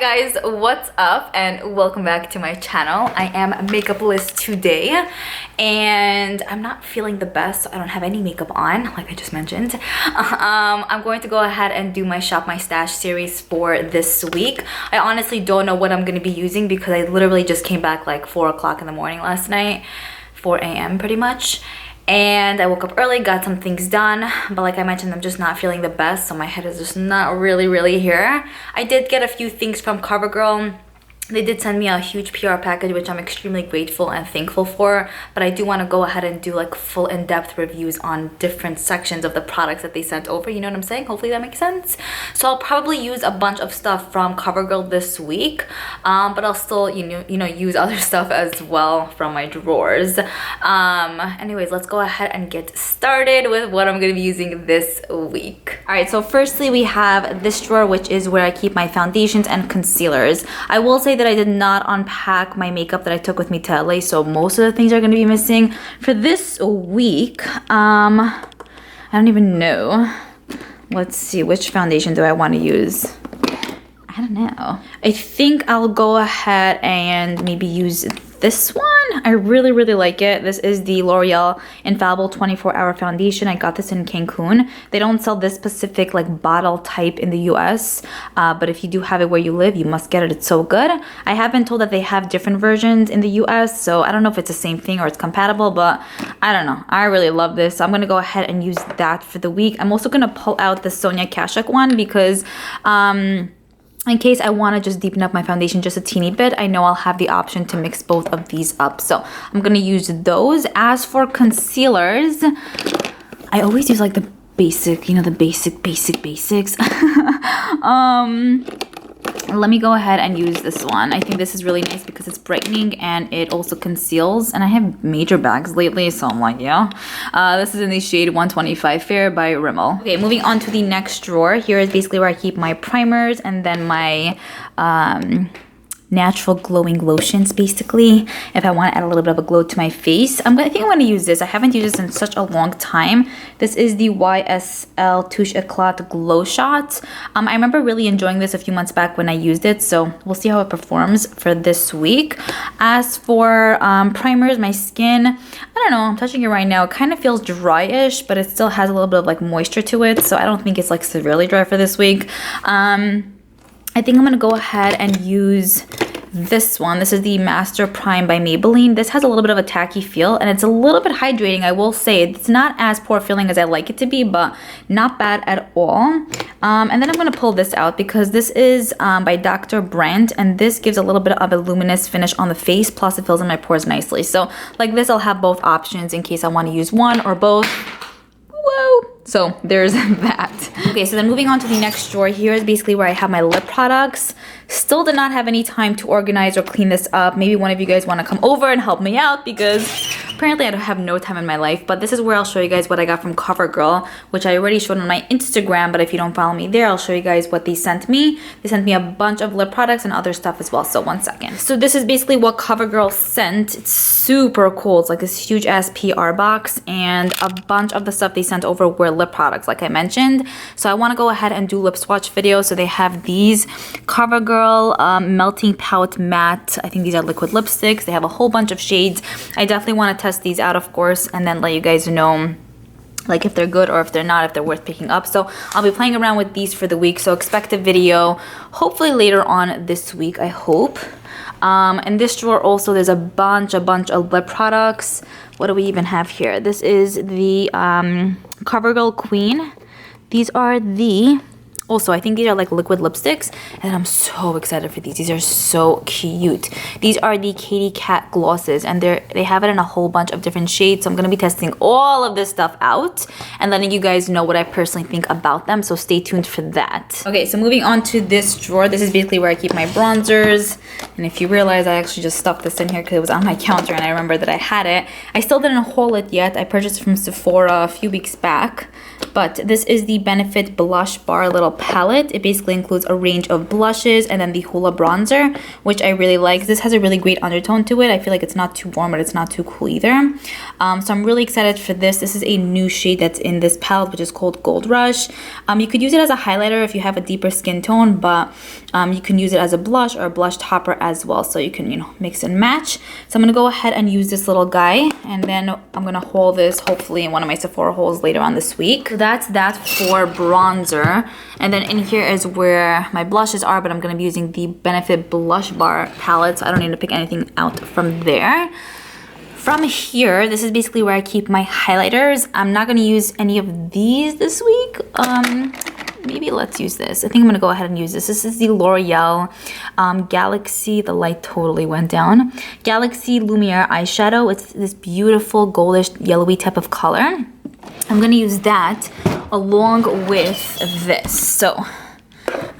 guys, what's up and welcome back to my channel. I am makeupless today and I'm not feeling the best, so I don't have any makeup on like I just mentioned. I'm going to go ahead and do my Shop My Stash series for this week. I honestly don't know what I'm going to be using because I literally just came back like 4 o'clock in the morning last night, 4 a.m. pretty much. And I woke up early, got some things done, but like I mentioned, I'm just not feeling the best, so my head is just not really here. I did get a few things from Covergirl. They did send me a huge PR package, which I'm extremely grateful and thankful for, but I do want to go ahead and do like full in-depth reviews on different sections of the products that they sent over, you know what I'm saying? Hopefully that makes sense. So I'll probably use a bunch of stuff from Covergirl this week, but I'll still, you know, use other stuff as well from my drawers. Anyways, let's go ahead and get started with what I'm going to be using this week. Alright, so firstly we have this drawer, which is where I keep my foundations and concealers. I will say that I did not unpack my makeup that I took with me to LA, so most of the things are going to be missing. For this week, I don't even know. Let's see, which foundation do I want to use? I don't know. I think I'll go ahead and maybe use this one. I really like it. This is the L'Oreal Infallible 24-Hour Foundation. I got this in Cancun. They don't sell this specific like bottle type in the US, but if you do have it where you live, you must get it. It's so good. I have been told that they have different versions in the US, so I don't know if it's the same thing or it's compatible, but I don't know. I really love this, so I'm gonna go ahead and use that for the week. I'm also gonna pull out the Sonia Kashuk one because in case I want to just deepen up my foundation just a teeny bit, I know I'll have the option to mix both of these up. So I'm going to use those. As for concealers, I always use like the basic, you know, the basics. Let me go ahead and use this one. I think this is really nice because it's brightening and it also conceals. And I have major bags lately, so I'm like, yeah. This is in the shade 125 Fair by Rimmel. Okay, moving on to the next drawer. Here is basically where I keep my primers and then my natural glowing lotions, basically, if I want to add a little bit of a glow to my face. I think I'm going to use this. I haven't used this in such a long time. This is the YSL Touche Eclat Glow Shot. I remember really enjoying this a few months back when I used it, so we'll see how it performs for this week. As for primers, my skin, I don't know, I'm touching it right now. It kind of feels dry-ish, but it still has a little bit of like moisture to it, so I don't think it's like severely dry for this week. I think I'm going to go ahead and use this one. This is the Master Prime by Maybelline. This has a little bit of a tacky feel and it's a little bit hydrating, I will say. It's not as poor feeling as I like it to be, but not bad at all. And then I'm going to pull this out because this is by Dr. Brandt, and this gives a little bit of a luminous finish on the face, plus it fills in my pores nicely. So like this, I'll have both options in case I want to use one or both. Whoa! So there's that. Okay, so then moving on to the next drawer, here is basically where I have my lip products. Still did not have any time to organize or clean this up. Maybe one of you guys want to come over and help me out because apparently I don't have no time in my life. But this is where I'll show you guys what I got from Covergirl, which I already showed on my Instagram. But if you don't follow me there, I'll show you guys what they sent me. They sent me a bunch of lip products and other stuff as well. So one second. So this is basically what Covergirl sent. It's super cool. It's like this huge ass PR box, and a bunch of the stuff they sent over were lip products like I mentioned. So I want to go ahead and do lip swatch video. So they have these Covergirl Melting Pout Matte. I think these are liquid lipsticks. They have a whole bunch of shades. I definitely want to test these out, of course, and then let you guys know like if they're good or if they're not, if they're worth picking up. So I'll be playing around with these for the week, so expect a video hopefully later on this week, I hope. In this drawer also there's a bunch of lip products. What do we even have here? This is the Covergirl Queen. These are the also, I think these are like liquid lipsticks, and I'm so excited for these. These are so cute. These are the Katy Kat glosses, and they have it in a whole bunch of different shades. So I'm going to be testing all of this stuff out and letting you guys know what I personally think about them. So stay tuned for that. Okay, so moving on to this drawer. This is basically where I keep my bronzers. And if you realize, I actually just stuffed this in here because it was on my counter and I remember that I had it. I still didn't haul it yet. I purchased it from Sephora a few weeks back. But this is the Benefit Blush Bar Little palette. It basically includes a range of blushes and then the Hoola bronzer, which I really like. This has a really great undertone to it. I feel like it's not too warm, but it's not too cool either. So I'm really excited for this. This is a new shade that's in this palette, which is called Gold Rush. You could use it as a highlighter if you have a deeper skin tone, but you can use it as a blush or a blush topper as well. So you can, you know, mix and match. So I'm gonna go ahead and use this little guy, and then I'm gonna haul this hopefully in one of my Sephora hauls later on this week. So that's that for bronzer. And then in here is where my blushes are, but I'm gonna be using the Benefit Blush Bar palette, so I don't need to pick anything out from there. From here, this is basically where I keep my highlighters. I'm not gonna use any of these this week. Maybe let's use this. I think I'm gonna go ahead and use this. This is the L'Oreal Galaxy, the light totally went down. Galaxy Lumiere eyeshadow. It's this beautiful goldish yellowy type of color. I'm gonna use that along with this. So,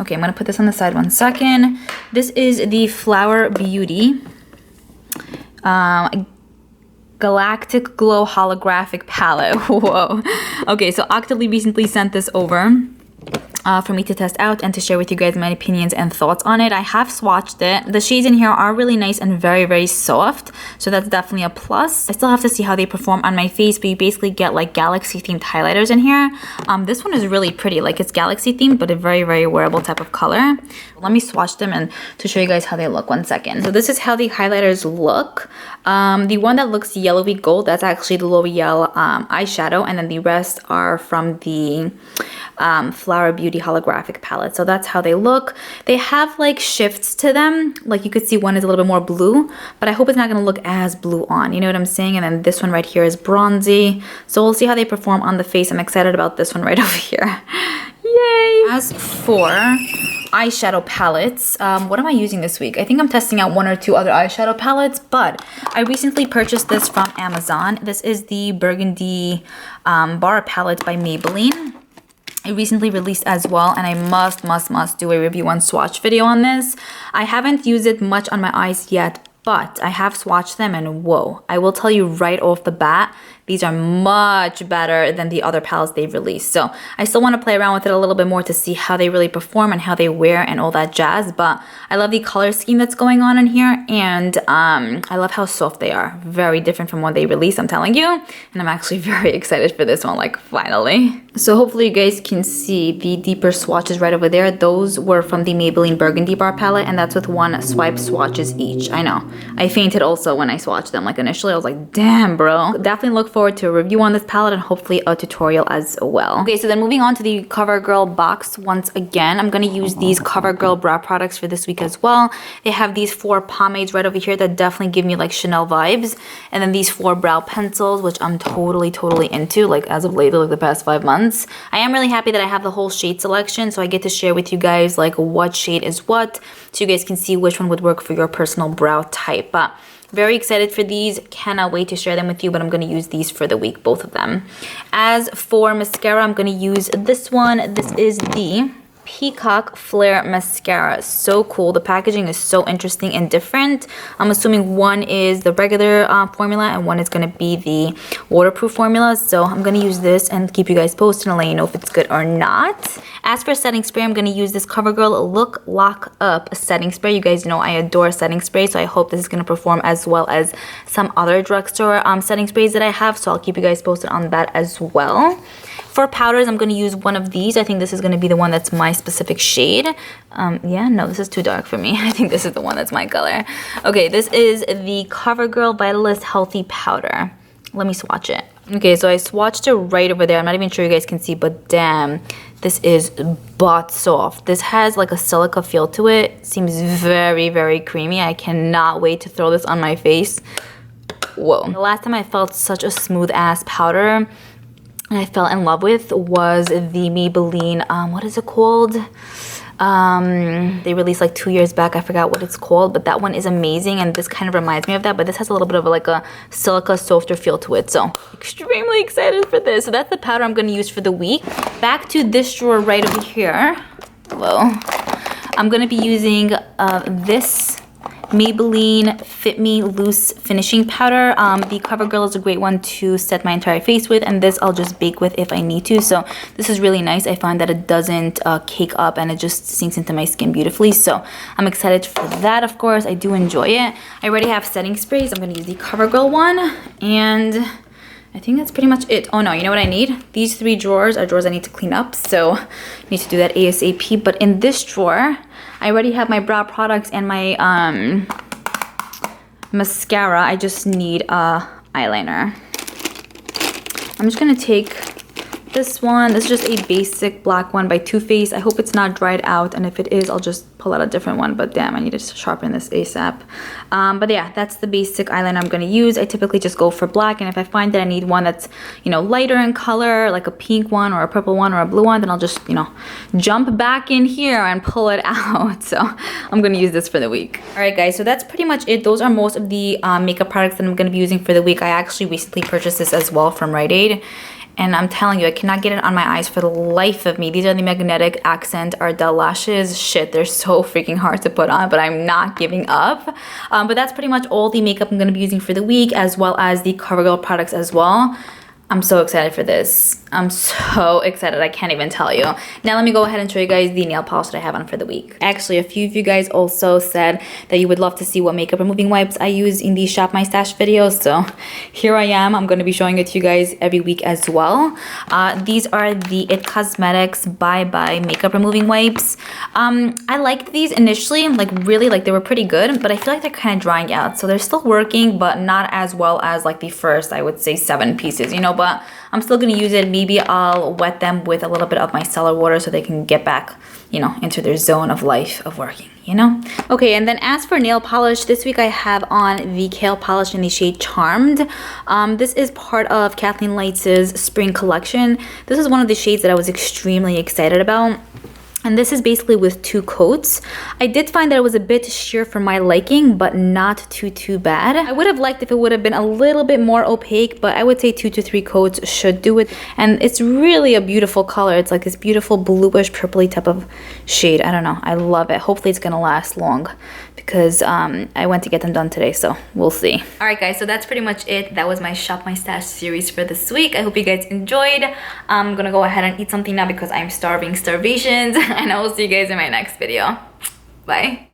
okay, I'm gonna put this on the side 1 second. This is the Flower Beauty Galactic Glow Holographic Palette. Whoa. Okay, so Octoly recently sent this over for me to test out and to share with you guys my opinions and thoughts on it. I have swatched it. The shades in here are really nice and very, very soft, so that's definitely a plus. I still have to see how they perform on my face, but you basically get like galaxy themed highlighters in here. This one is really pretty, like it's galaxy themed, but a very, very wearable type of color. Let me swatch them and to show you guys how they look 1 second. So this is how the highlighters look. The one that looks yellowy gold, that's actually the L'Oreal eyeshadow, and then the rest are from the Flower Beauty holographic palette. So that's how they look. They have like shifts to them. Like you could see one is a little bit more blue, but I hope it's not gonna look as blue on, you know what I'm saying? And then this one right here is bronzy. So we'll see how they perform on the face. I'm excited about this one right over here. Yay! As for eyeshadow palettes, what am I using this week? I think I'm testing out 1 or 2 other eyeshadow palettes, but I recently purchased this from Amazon. This is the Burgundy Bar Palette by Maybelline. It recently released as well, and I must do a review and swatch video on this. I haven't used it much on my eyes yet, but I have swatched them, and whoa, I will tell you right off the bat, these are much better than the other palettes they've released. So I still want to play around with it a little bit more to see how they really perform and how they wear and all that jazz. But I love the color scheme that's going on in here, and I love how soft they are. Very different from what they released, I'm telling you. And I'm actually very excited for this one, like finally. So hopefully you guys can see the deeper swatches right over there. Those were from the Maybelline Burgundy Bar Palette, and that's with 1 swipe swatches each. I know. I fainted also when I swatched them. Like initially I was like, damn bro. Definitely look forward to a review on this palette and hopefully a tutorial as well. Okay, so then moving on to the Covergirl box once again. I'm gonna use these Covergirl brow products for this week as well. They have these 4 pomades right over here that definitely give me like Chanel vibes. And then these 4 brow pencils, which I'm totally into, like as of lately, like the past 5 months. I am really happy that I have the whole shade selection, so I get to share with you guys like what shade is what, so you guys can see which one would work for your personal brow type. But very excited for these. Cannot wait to share them with you, but I'm going to use these for the week, both of them. As for mascara, I'm going to use this one. This is the Peacock Flare Mascara. So cool. The packaging is so interesting and different. I'm assuming one is the regular formula and one is going to be the waterproof formula. So I'm going to use this and keep you guys posted and let you know if it's good or not. As for setting spray, I'm going to use this Covergirl Look Lock Up setting spray. You guys know I adore setting spray, so I hope this is going to perform as well as some other drugstore setting sprays that I have. So I'll keep you guys posted on that as well. For powders, I'm going to use one of these. I think this is going to be the one that's my specific shade. Yeah, no, this is too dark for me. I think this is the one that's my color. Okay, this is the Covergirl Vitalist Healthy Powder. Let me swatch it. Okay, so I swatched it right over there. I'm not even sure you guys can see, but damn, this is butt soft. This has like a silica feel to it. Seems very creamy. I cannot wait to throw this on my face. Whoa. The last time I felt such a smooth ass powder and I fell in love with was the Maybelline, what is it called? They released like 2 years back. I forgot what it's called, but that one is amazing, and this kind of reminds me of that, but this has a little bit of like a silica softer feel to it, so extremely excited for this. So that's the powder I'm going to use for the week. Back to this drawer right over here. Whoa. I'm going to be using this Maybelline Fit Me Loose Finishing Powder. The Covergirl is a great one to set my entire face with, and this I'll just bake with if I need to. So this is really nice. I find that it doesn't cake up and it just sinks into my skin beautifully. So I'm excited for that, of course. I do enjoy it. I already have setting sprays. I'm going to use the Covergirl one, and I think that's pretty much it. Oh no, you know what I need? These 3 drawers are drawers I need to clean up, so I need to do that ASAP. But in this drawer, I already have my brow products and my mascara. I just need eyeliner. I'm just gonna take this one. This is just a basic black one by Too Faced. I hope it's not dried out, and if it is, I'll just pull out a different one, but damn, I need to sharpen this ASAP. But yeah, that's the basic eyeliner I'm gonna use. I typically just go for black, and if I find that I need one that's, you know, lighter in color, like a pink one or a purple one or a blue one, then I'll just, you know, jump back in here and pull it out. So I'm gonna use this for the week. All right, guys, so that's pretty much it. Those are most of the makeup products that I'm gonna be using for the week. I actually recently purchased this as well from Rite Aid. And I'm telling you, I cannot get it on my eyes for the life of me. These are the Magnetic Accent Ardell lashes. Shit, they're so freaking hard to put on, but I'm not giving up. But that's pretty much all the makeup I'm going to be using for the week, as well as the CoverGirl products as well. I'm so excited for this. I'm so excited, I can't even tell you. Now let me go ahead and show you guys the nail polish that I have on for the week. Actually, a few of you guys also said that you would love to see what makeup removing wipes I use in the Shop My Stash videos. So here I am. I'm going to be showing it to you guys every week as well. These are the It Cosmetics Bye Bye makeup removing wipes. I liked these initially, like really, like they were pretty good, but I feel like they're kind of drying out. So they're still working, but not as well as like the first, I would say 7 pieces, you know, but I'm still going to use it. Maybe I'll wet them with a little bit of my cellar water so they can get back, you know, into their zone of life of working, you know? Okay, and then as for nail polish, this week I have on the Kale polish in the shade Charmed. This is part of Kathleen Lights' spring collection. This is one of the shades that I was extremely excited about. And this is basically with 2 coats. I did find that it was a bit sheer for my liking, but not too bad. I would have liked if it would have been a little bit more opaque, but I would say 2 to 3 coats should do it. And it's really a beautiful color. It's like this beautiful bluish purpley type of shade. I don't know. I love it. Hopefully it's gonna last long because I went to get them done today, so we'll see. All right, guys, so that's pretty much it. That was my Shop My Stash series for this week. I hope you guys enjoyed. I'm gonna go ahead and eat something now because I'm starving starvations. And I will see you guys in my next video. Bye.